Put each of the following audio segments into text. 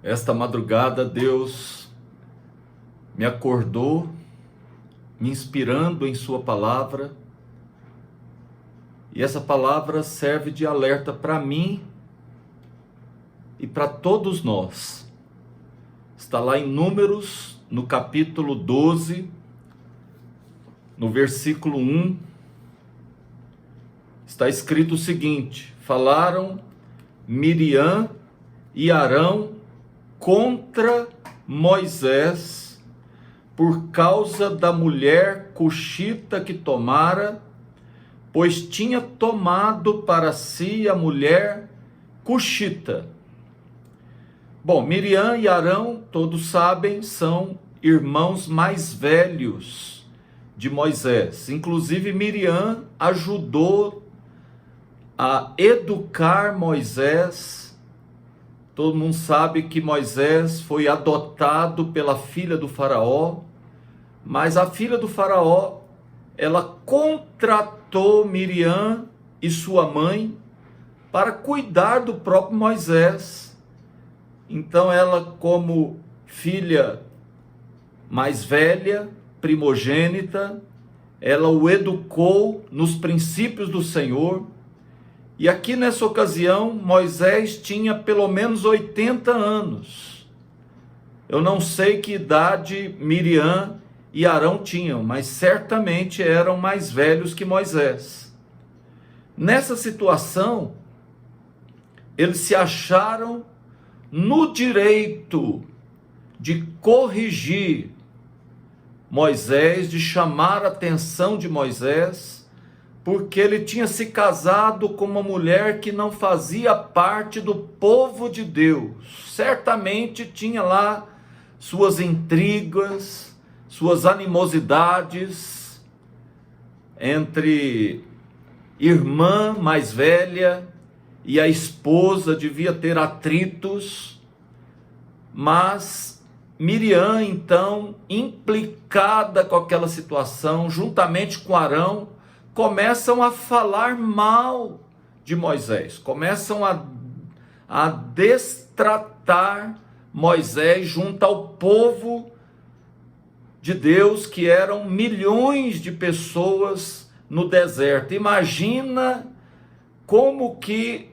Esta madrugada, Deus me acordou, me inspirando em Sua palavra, e essa palavra serve de alerta para mim e para todos nós. Está lá em Números, no capítulo 12, no versículo 1, está escrito o seguinte: falaram Miriam e Arão contra Moisés por causa da mulher cuxita que tomara, pois tinha tomado para si a mulher cuxita. Bom, Miriam e Arão, todos sabem, são irmãos mais velhos de Moisés. Inclusive Miriam ajudou a educar Moisés. Todo mundo sabe que Moisés foi adotado pela filha do faraó, mas a filha do faraó, ela contratou Miriam e sua mãe para cuidar do próprio Moisés. Então ela, como filha mais velha, primogênita, ela o educou nos princípios do Senhor. E aqui nessa ocasião, Moisés tinha pelo menos 80 anos. Eu não sei que idade Miriam e Arão tinham, mas certamente eram mais velhos que Moisés. Nessa situação, eles se acharam no direito de corrigir Moisés, de chamar a atenção de Moisés, porque ele tinha se casado com uma mulher que não fazia parte do povo de Deus. Certamente tinha lá suas intrigas, suas animosidades entre irmã mais velha e a esposa, devia ter atritos, mas Miriam, então, implicada com aquela situação, juntamente com Arão, começam a falar mal de Moisés, começam a destratar Moisés junto ao povo de Deus, que eram milhões de pessoas no deserto. Imagina como que,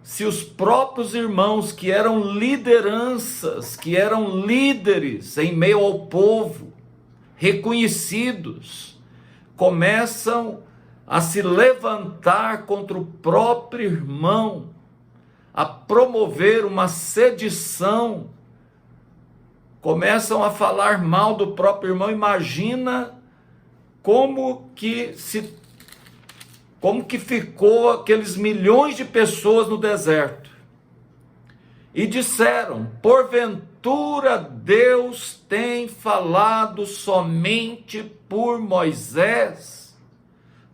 se os próprios irmãos que eram lideranças, que eram líderes em meio ao povo, reconhecidos, começam a se levantar contra o próprio irmão, a promover uma sedição, começam a falar mal do próprio irmão. Imagina como que ficou aqueles milhões de pessoas no deserto. E disseram: porventura Deus tem falado somente por Moisés?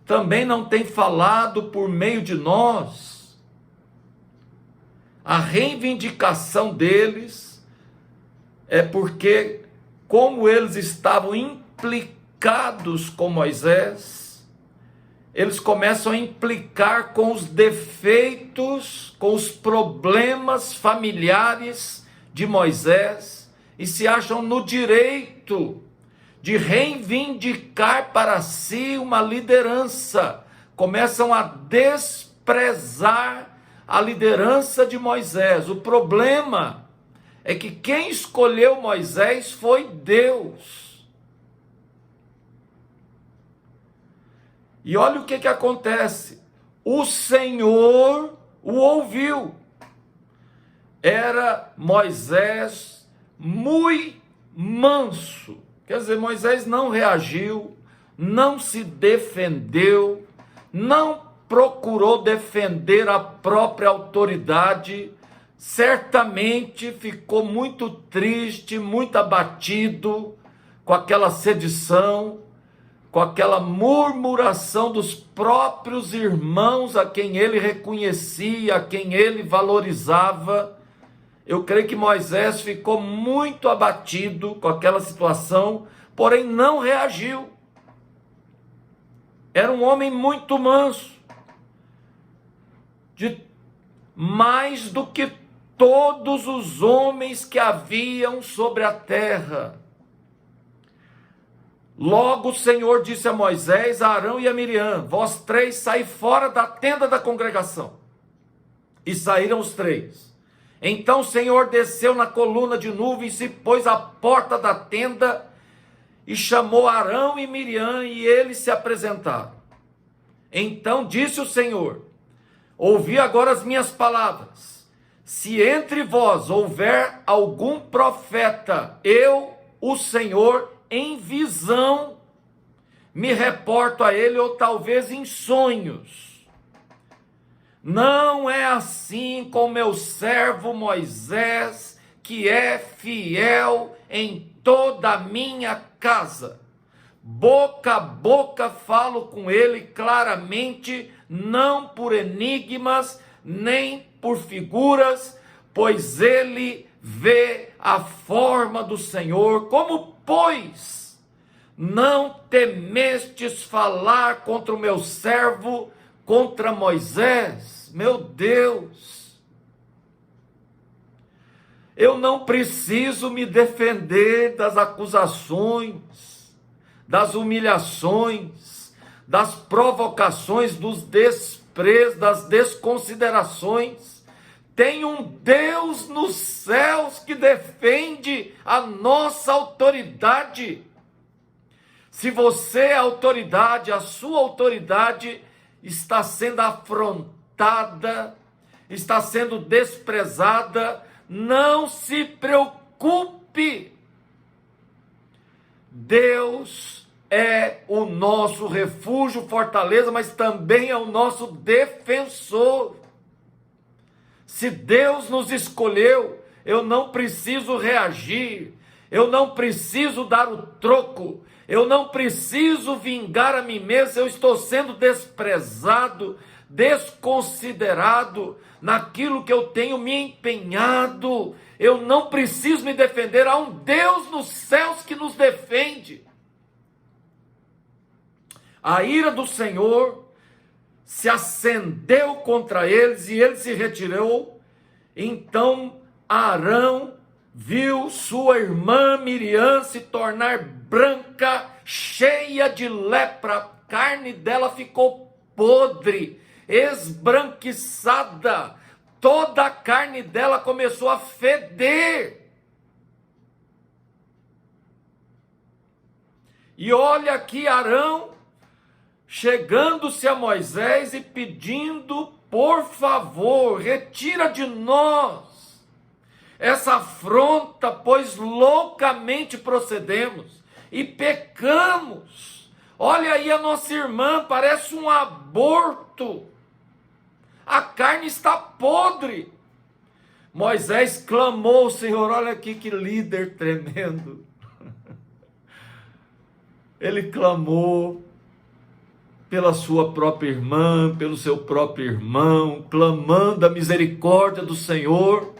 Também não tem falado por meio de nós? A reivindicação deles é porque, como eles estavam implicados com Moisés, eles começam a implicar com os defeitos, com os problemas familiares de Moisés, e se acham no direito de reivindicar para si uma liderança. Começam a desprezar a liderança de Moisés. O problema é que quem escolheu Moisés foi Deus. E olha o que acontece. O Senhor o ouviu. Era Moisés muito manso. Quer dizer, Moisés não reagiu, não se defendeu, não procurou defender a própria autoridade. Certamente ficou muito triste, muito abatido com aquela sedição, com aquela murmuração dos próprios irmãos a quem ele reconhecia, a quem ele valorizava. Eu creio que Moisés ficou muito abatido com aquela situação, porém não reagiu. Era um homem muito manso, de mais do que todos os homens que haviam sobre a terra. Logo o Senhor disse a Moisés, a Arão e a Miriam: vós três saí fora da tenda da congregação. E saíram os três. Então o Senhor desceu na coluna de nuvem, se pôs à porta da tenda e chamou Arão e Miriam, e eles se apresentaram. Então disse o Senhor: ouvi agora as minhas palavras. Se entre vós houver algum profeta, eu, o Senhor, em visão, me reporto a ele, ou talvez em sonhos. Não é assim com meu servo Moisés, que é fiel em toda a minha casa. Boca a boca falo com ele claramente, não por enigmas, nem por figuras, pois ele vê a forma do Senhor. Como, pois, não temestes falar contra o meu servo, contra Moisés? Meu Deus, eu não preciso me defender das acusações, das humilhações, das provocações, dos desprezos, das desconsiderações. Tem um Deus nos céus que defende a nossa autoridade. Se você é autoridade, a sua autoridade está sendo afrontada, está sendo desprezada, não se preocupe. Deus é o nosso refúgio, fortaleza, mas também é o nosso defensor. Se Deus nos escolheu, eu não preciso reagir, eu não preciso dar o troco, eu não preciso vingar a mim mesmo. Eu estou sendo desprezado, desconsiderado naquilo que eu tenho me empenhado. Eu não preciso me defender, há um Deus nos céus que nos defende. A ira do Senhor se acendeu contra eles e ele se retirou. Então Arão viu sua irmã Miriam se tornar branca, cheia de lepra. A carne dela ficou podre, esbranquiçada. Toda a carne dela começou a feder. E olha aqui Arão chegando-se a Moisés e pedindo: por favor, retira de nós essa afronta, pois loucamente procedemos e pecamos. Olha aí a nossa irmã, parece um aborto, a carne está podre. Moisés clamou ao Senhor. Olha aqui que líder tremendo. Ele clamou pela sua própria irmã, pelo seu próprio irmão, clamando a misericórdia do Senhor.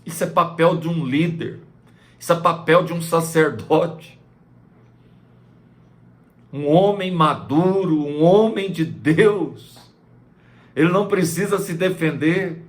Isso é papel de um líder, isso é papel de um sacerdote, um homem maduro, um homem de Deus. Ele não precisa se defender,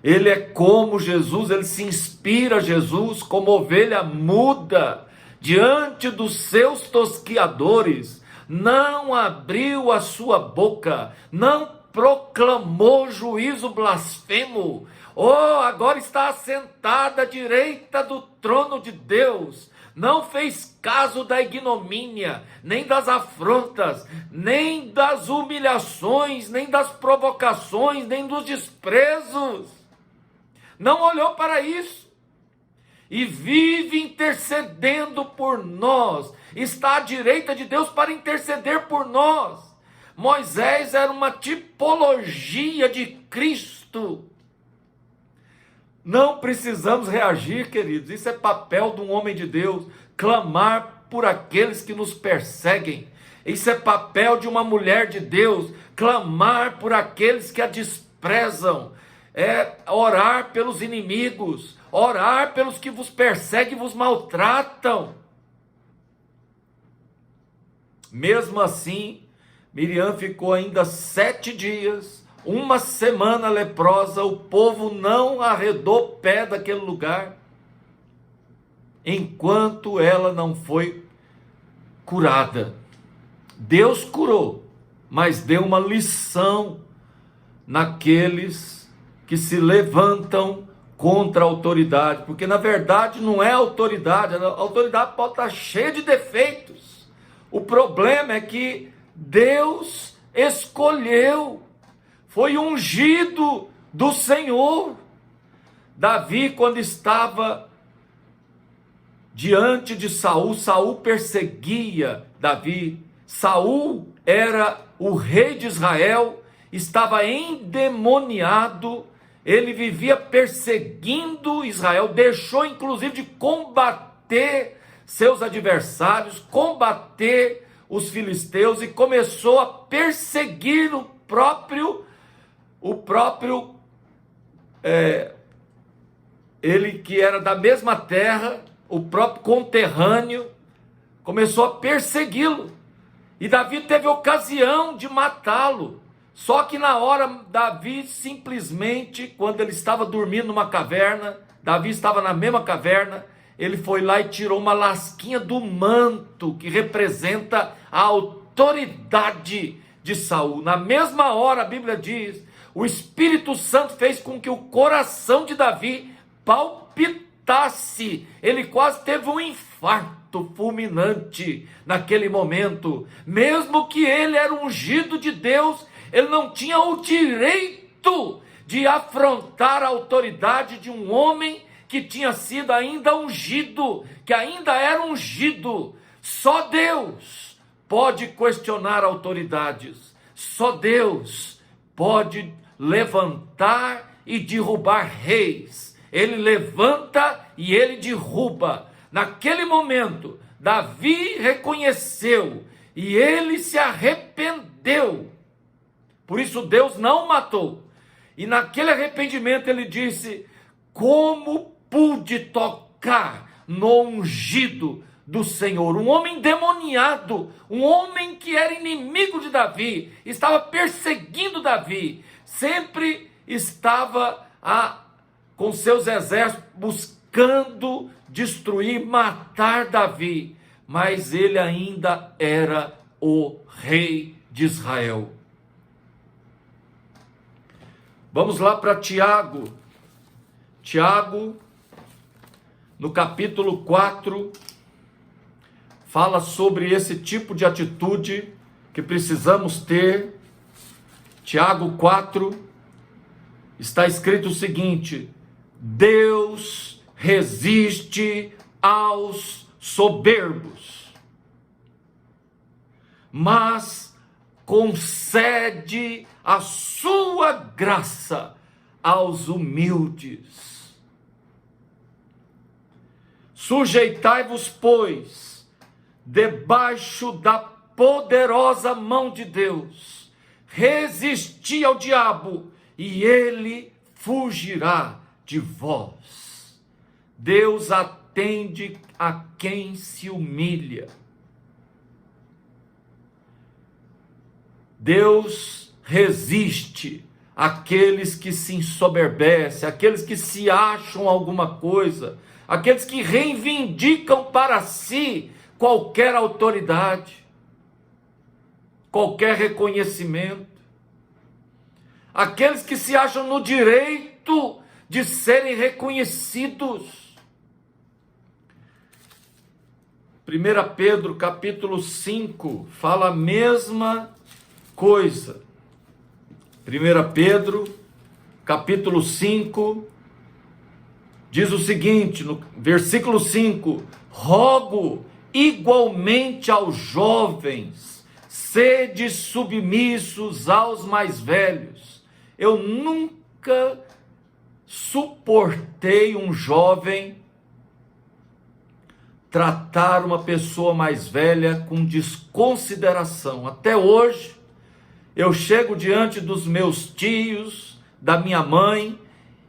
ele é como Jesus, ele se inspira a Jesus, como ovelha muda, diante dos seus tosquiadores, não abriu a sua boca, não proclamou juízo blasfemo. Oh, agora está assentada à direita do trono de Deus. Não fez caso da ignomínia, nem das afrontas, nem das humilhações, nem das provocações, nem dos desprezos. Não olhou para isso. E vive intercedendo por nós, está à direita de Deus para interceder por nós. Moisés era uma tipologia de Cristo. Não precisamos reagir, queridos, isso é papel de um homem de Deus, clamar por aqueles que nos perseguem. Isso é papel de uma mulher de Deus, clamar por aqueles que a desprezam, é orar pelos inimigos, orar pelos que vos perseguem e vos maltratam. Mesmo assim, Miriam ficou ainda 7 dias uma semana leprosa, o povo não arredou pé daquele lugar, enquanto ela não foi curada. Deus curou, mas deu uma lição naqueles que se levantam contra a autoridade, porque na verdade não é autoridade, a autoridade pode estar cheia de defeitos. O problema é que Deus escolheu, foi ungido do Senhor. Davi, quando estava diante de Saul, Saul perseguia Davi. Saul era o rei de Israel, estava endemoniado, ele vivia perseguindo Israel, deixou inclusive de combater seus adversários, combater os filisteus e começou a perseguir ele que era da mesma terra, o próprio conterrâneo, começou a persegui-lo. E Davi teve ocasião de matá-lo. Só que na hora, Davi simplesmente, quando ele estava dormindo numa caverna, Davi estava na mesma caverna, ele foi lá e tirou uma lasquinha do manto, que representa a autoridade de Saul. Na mesma hora, a Bíblia diz, o Espírito Santo fez com que o coração de Davi palpitasse. Ele quase teve um infarto fulminante naquele momento. Mesmo que ele era ungido de Deus, ele não tinha o direito de afrontar a autoridade de um homem que tinha sido ainda ungido, que ainda era ungido. Só Deus pode questionar autoridades. Só Deus pode levantar e derrubar reis. Ele levanta e ele derruba. Naquele momento, Davi reconheceu e ele se arrependeu. Por isso Deus não o matou. E naquele arrependimento ele disse: como pude tocar no ungido do Senhor? Um homem endemoniado, um homem que era inimigo de Davi, estava perseguindo Davi, sempre estava com seus exércitos buscando destruir, matar Davi, mas ele ainda era o rei de Israel. Vamos lá para Tiago. Tiago, no capítulo 4, fala sobre esse tipo de atitude que precisamos ter. Tiago 4, está escrito o seguinte: Deus resiste aos soberbos, mas concede a sua graça aos humildes. Sujeitai-vos, pois, debaixo da poderosa mão de Deus, resisti ao diabo, e ele fugirá de vós. Deus atende a quem se humilha. Deus resiste àqueles que se ensoberbecem, àqueles que se acham alguma coisa, aqueles que reivindicam para si qualquer autoridade, qualquer reconhecimento, aqueles que se acham no direito de serem reconhecidos. 1 Pedro capítulo 5 fala a mesma coisa. 1 Pedro capítulo 5 diz o seguinte, no versículo 5: rogo igualmente aos jovens, sede submissos aos mais velhos. Eu nunca suportei um jovem tratar uma pessoa mais velha com desconsideração. Até hoje, eu chego diante dos meus tios, da minha mãe,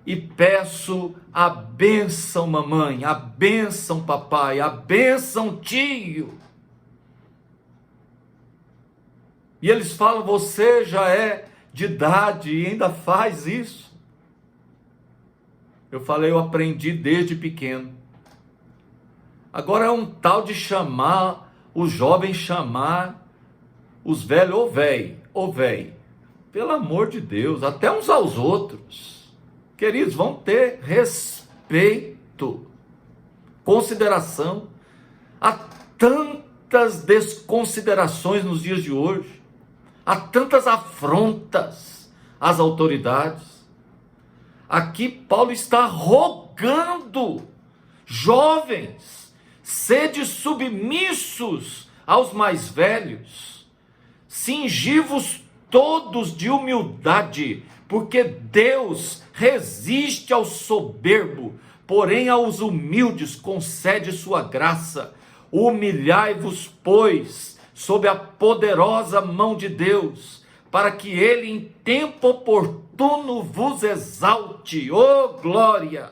e peço a bênção mamãe, a bênção papai, a bênção tio. E eles falam: você já é de idade e ainda faz isso. Eu falei, eu aprendi desde pequeno. Agora é um tal de chamar, os jovens chamar os velhos, ô véi. Pelo amor de Deus, até uns aos outros. Queridos, vão ter respeito, consideração. Há tantas desconsiderações nos dias de hoje. Há tantas afrontas às autoridades. Aqui Paulo está rogando, jovens, sede submissos aos mais velhos, cingivos todos de humildade, porque Deus resiste ao soberbo, porém aos humildes concede sua graça. Humilhai-vos, pois, sob a poderosa mão de Deus, para que ele em tempo oportuno vos exalte. Oh glória!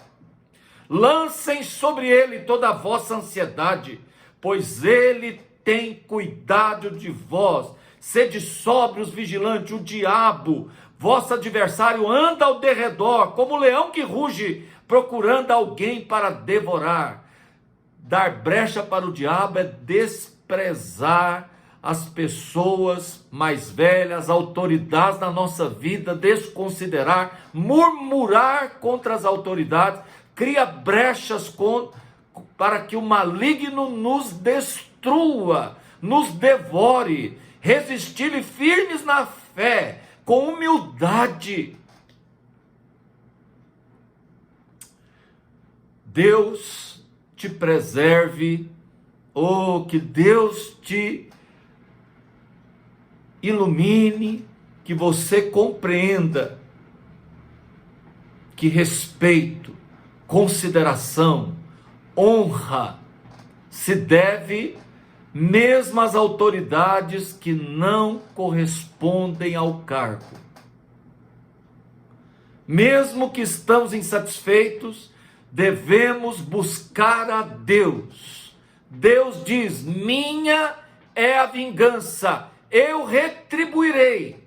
Lancem sobre ele toda a vossa ansiedade, pois ele tem cuidado de vós. Sede sóbrios, vigilantes. O diabo, vosso adversário, anda ao derredor, como leão que ruge, procurando alguém para devorar. Dar brecha para o diabo é desprezar as pessoas mais velhas, autoridades na nossa vida, desconsiderar, murmurar contra as autoridades, cria brechas para que o maligno nos destrua, nos devore. Resistir-lhe firmes na fé, com humildade. Deus te preserve, que Deus te ilumine, que você compreenda que respeito, consideração, honra se deve mesmo às autoridades que não correspondem ao cargo. Mesmo que estamos insatisfeitos, devemos buscar a Deus. Deus diz: minha é a vingança, eu retribuirei.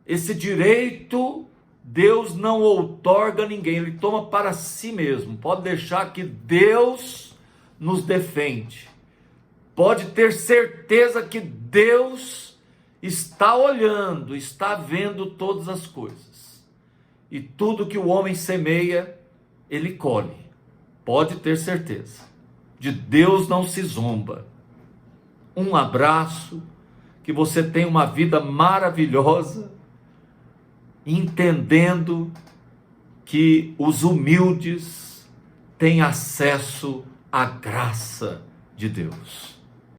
Esse direito Deus não outorga a ninguém, ele toma para si mesmo. Pode deixar que Deus nos defende. Pode ter certeza que Deus está olhando, está vendo todas as coisas. E tudo que o homem semeia, ele colhe. Pode ter certeza. De Deus não se zomba. Um abraço, que você tenha uma vida maravilhosa, entendendo que os humildes têm acesso à graça de Deus.